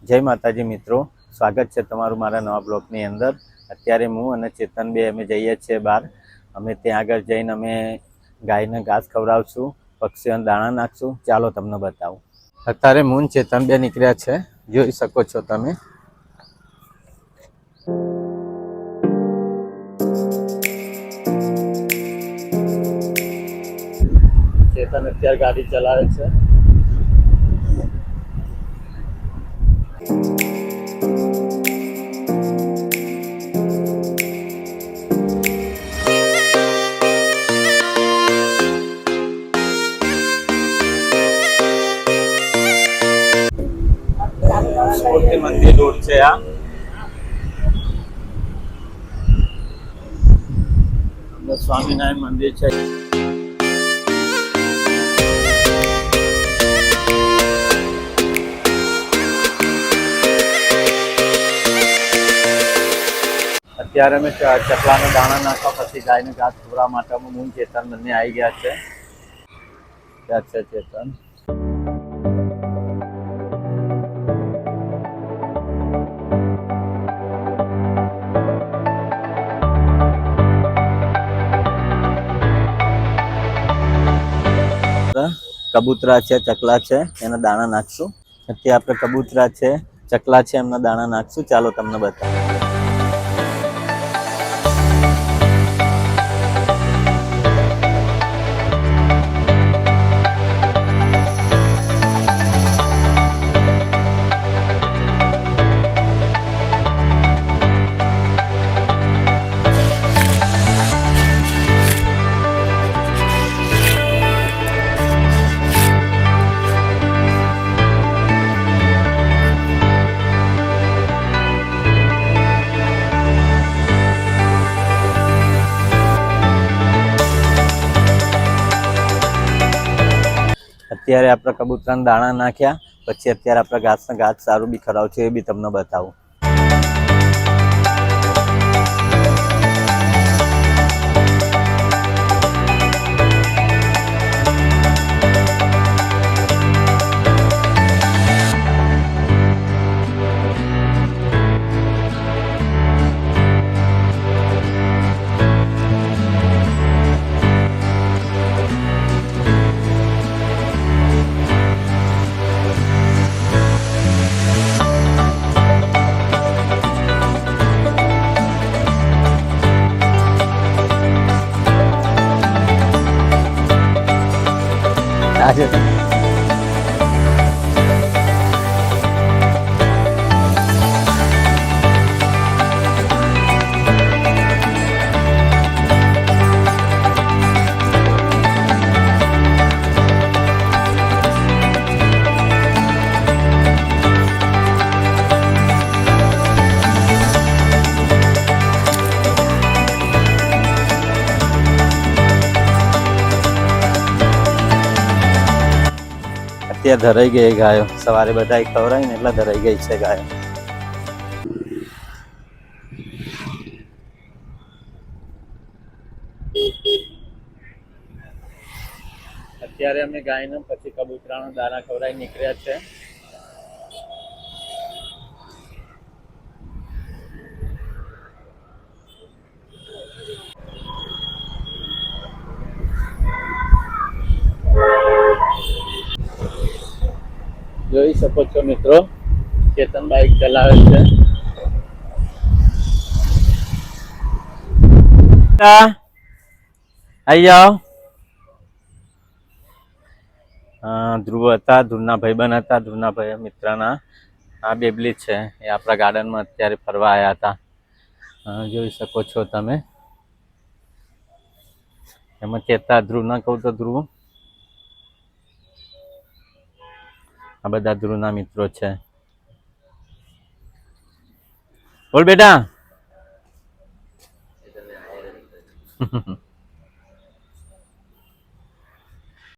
જય માતાજી મિત્રો, સ્વાગત છે તમારું મારા નવા બ્લોગની અંદર। અત્યારે હું અને ચેતન બે અમે જઈએ છીએ બહાર। અમે ત્યાં આગળ જઈને અમે ગાયને ઘાસ ખવડાવશું, પક્ષીઓને દાણા નાખશું। ચાલો તમને બતાવું। અત્યારે હું ને ચેતન બે નીકળ્યા છે, જોઈ શકો છો તમે। ચેતન અત્યારે ગાડી ચલાવે છે। મંદિર રોડ છે આ। સ્વામિનારાયણ મંદિર છે। અત્યારે અમે ચકલાને દાણા નાખવા પછી ગાયને ઘાસ ખવડાવવા માટે હું ચેતન બંને આવી ગયા છે। ત્યાં છે ચેતન। કબૂતરા છે, ચકલા છે, એના દાણા નાખશું। અત્યારે આપણે કબૂતરા છે, ચકલા છે, એમના દાણા નાખશું। ચાલો તમને બતાવું। અત્યારે આપણે કબૂતરાના દાણા નાખ્યા પછી અત્યારે આપણે ઘાસ સારું બી ખવડાવશું, એ બી તમને બતાવું। આજે અત્યારે ધરાઈ ગઈ ગાયો। સવારે બધા ખવડાવી ને એટલે ધરાઈ ગઈ છે ગાયો। અત્યારે અમે ગાયને પછી કબૂતરાના દાણા ખવડાવી નીકળ્યા છે। જોઈ શકો છો મિત્રો, ચેતન બાઈક ચલાવે છે। આઈ જાઓ। ધ્રુવ હતા, ધ્રુવના ભાઈબંધ હતા, ધ્રુવના ભાઈ મિત્રના આ બેબલી છે, એ આપણા ગાર્ડનમાં અત્યારે ફરવા આવ્યા હતા। જોઈ શકો છો તમે। એમાં કહેતા ધ્રુવ ના કહું તો ધ્રુવ, આ બધા ધ્રુવના મિત્રો છે। બોલ બેટા।